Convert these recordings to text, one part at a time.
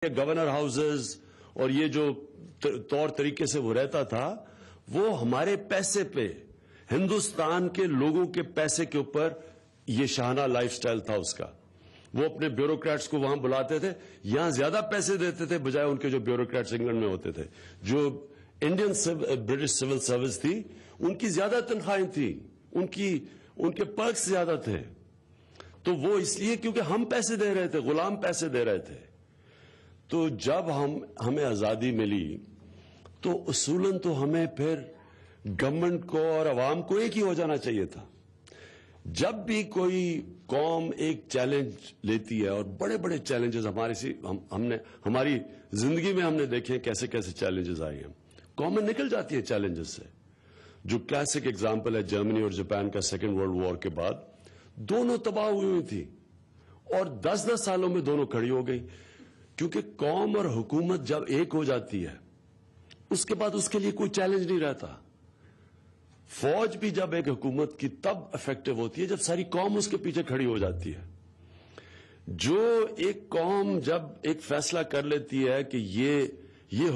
Governor houses اور یہ جو طور طریقے سے وہ رہتا تھا وہ ہمارے پیسے پہ ہندوستان کے لوگوں کے پیسے کے اوپر یہ شاہانہ لائف سٹائل تھا اس کا. وہ اپنے بیوروکریٹس کو وہاں بلاتے تھے, یہاں زیادہ پیسے دیتے تھے بجائے ان کے جو بیوروکریٹس انگلینڈ میں ہوتے تھے. جو انڈین برٹش سول سروس تھی ان کی زیادہ تنخواہیں تھیں, ان کے پرکس زیادہ تھے. تو وہ اس لیے کیونکہ ہم پیسے دے رہے تھے, غلام پیسے دے رہے تھے. تو جب ہمیں آزادی ملی تو اصولاً تو ہمیں پھر گورنمنٹ کو اور عوام کو ایک ہی ہو جانا چاہیے تھا. جب بھی کوئی قوم ایک چیلنج لیتی ہے, اور بڑے بڑے چیلنجز ہماری زندگی میں ہم نے دیکھے کیسے کیسے چیلنجز آئے ہیں, قومیں نکل جاتی ہیں چیلنجز سے. جو کلاسک ایگزامپل ہے جرمنی اور جاپان کا سیکنڈ ورلڈ وار کے بعد, دونوں تباہ ہوئی تھی اور 10-10 سالوں میں دونوں کھڑی ہو گئی. کیونکہ قوم اور حکومت جب ایک ہو جاتی ہے اس کے بعد اس کے لیے کوئی چیلنج نہیں رہتا. فوج بھی جب ایک حکومت کی تب افیکٹو ہوتی ہے جب ساری قوم اس کے پیچھے کھڑی ہو جاتی ہے. جو ایک قوم جب ایک فیصلہ کر لیتی ہے کہ یہ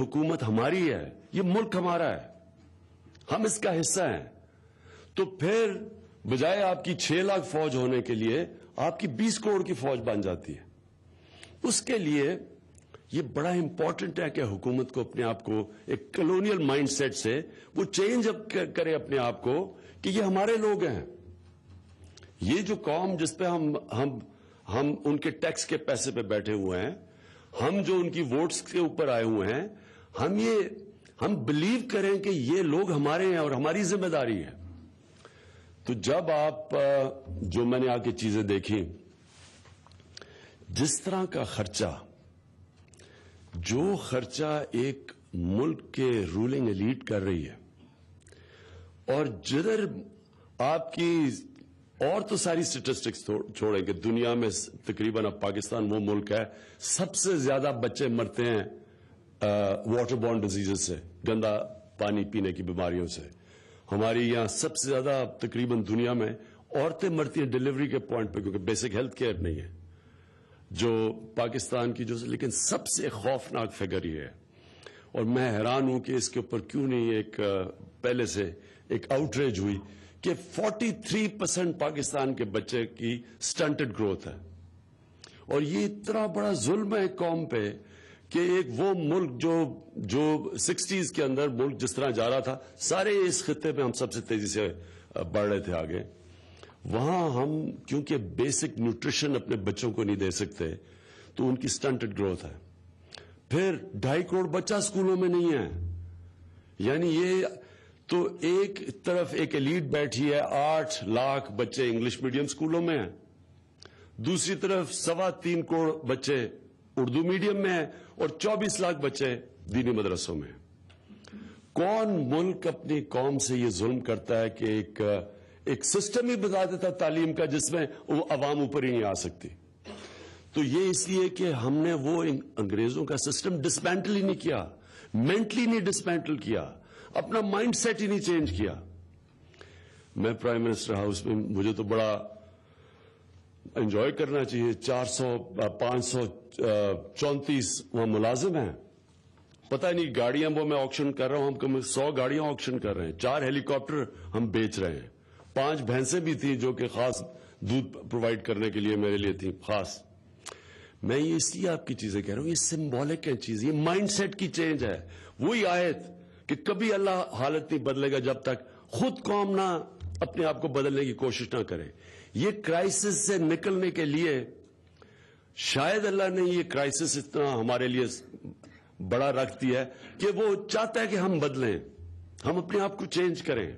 حکومت ہماری ہے, یہ ملک ہمارا ہے, ہم اس کا حصہ ہیں, تو پھر بجائے آپ کی 6 لاکھ فوج ہونے کے لیے آپ کی 20 کروڑ کی فوج بن جاتی ہے. اس کے لیے یہ بڑا امپورٹنٹ ہے کہ حکومت کو اپنے آپ کو ایک کلونیل مائنڈ سیٹ سے وہ چینج کرے اپنے آپ کو کہ یہ ہمارے لوگ ہیں. یہ جو قوم جس پہ ہم ان کے ٹیکس کے پیسے پہ بیٹھے ہوئے ہیں, ہم جو ان کی ووٹس کے اوپر آئے ہوئے ہیں, ہم بلیو کریں کہ یہ لوگ ہمارے ہیں اور ہماری ذمہ داری ہے. تو جب آپ جو میں نے آ کے چیزیں دیکھی, جس طرح کا خرچہ ایک ملک کے رولنگ ایلیٹ کر رہی ہے, اور جدھر آپ کی اور تو ساری سٹیٹسٹکس چھوڑیں کہ دنیا میں تقریباً اب پاکستان وہ ملک ہے سب سے زیادہ بچے مرتے ہیں واٹر بورن ڈیزیزز سے, گندا پانی پینے کی بیماریوں سے. ہماری یہاں سب سے زیادہ تقریباً دنیا میں عورتیں مرتی ہیں ڈیلیوری کے پوائنٹ پہ, کیونکہ بیسک ہیلتھ کیئر نہیں ہے جو پاکستان کی لیکن سب سے خوفناک فگر یہ ہے. اور میں حیران ہوں کہ اس کے اوپر کیوں نہیں پہلے سے ایک آؤٹریج ہوئی کہ 43% پاکستان کے بچے کی سٹنٹڈ گروتھ ہے. اور یہ اتنا بڑا ظلم ہے قوم پہ کہ ایک وہ ملک جو 60s کے اندر ملک جس طرح جا رہا تھا, سارے اس خطے میں ہم سب سے تیزی سے بڑھ رہے تھے آگے, وہاں ہم کیونکہ بیسک نیوٹریشن اپنے بچوں کو نہیں دے سکتے تو ان کی سٹنٹڈ گروتھ ہے. پھر 2.5 کروڑ بچہ اسکولوں میں نہیں ہے. یعنی یہ تو ایک طرف ایک ایلیٹ بیٹھی ہے, 8 لاکھ بچے انگلش میڈیم اسکولوں میں ہیں, دوسری طرف 3.25 کروڑ بچے اردو میڈیم میں ہیں, اور 24 لاکھ بچے دینی مدرسوں میں. کون ملک اپنی قوم سے یہ ظلم کرتا ہے کہ ایک سسٹم ہی بتا دیتا تعلیم کا جس میں وہ عوام اوپر ہی نہیں آ سکتی. تو یہ اس لیے کہ ہم نے وہ انگریزوں کا سسٹم ڈسمینٹل ہی نہیں کیا, مینٹلی نہیں ڈسمینٹل کیا, اپنا مائنڈ سیٹ ہی نہیں چینج کیا. میں پرائم منسٹر ہاؤس میں مجھے تو بڑا انجوائے کرنا چاہیے. 534 وہاں ملازم ہیں, پتہ نہیں گاڑیاں وہ میں آکشن کر رہا ہوں, ہم کم 100 گاڑیاں آکشن کر رہے ہیں, 4 ہیلی کاپٹر ہم بیچ رہے ہیں, 5 بھینسیں بھی تھیں جو کہ خاص دودھ پرووائڈ کرنے کے لیے میرے لیے تھیں خاص. میں یہ اس لیے آپ کی چیزیں کہہ رہا ہوں, یہ سمبولک ہے چیز, یہ مائنڈ سیٹ کی چینج ہے. وہی آیت کہ کبھی اللہ حالت نہیں بدلے گا جب تک خود قوم نہ اپنے آپ کو بدلنے کی کوشش نہ کرے. یہ کرائسس سے نکلنے کے لیے شاید اللہ نے یہ کرائسس اتنا ہمارے لیے بڑا رکھ دیا ہے کہ وہ چاہتا ہے کہ ہم بدلیں, ہم اپنے آپ کو چینج کریں.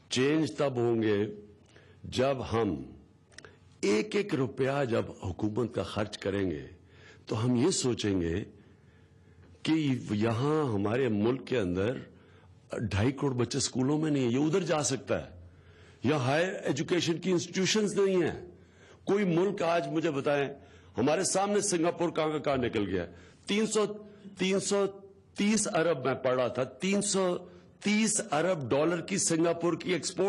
چینج تب ہوں گے جب ہم ایک روپیہ جب حکومت کا خرچ کریں گے تو ہم یہ سوچیں گے کہ یہاں ہمارے ملک کے اندر 2.5 کروڑ بچے اسکولوں میں نہیں ہیں, یہ ادھر جا سکتا ہے. یہاں ہائر ایجوکیشن کی انسٹیٹیوشنز نہیں ہیں. کوئی ملک آج مجھے بتائیں, ہمارے سامنے سنگاپور کہاں نکل گیا. 330 ارب میں پڑھ رہا تھا, 330 ارب ڈالر کی سنگاپور کی ایکسپورٹ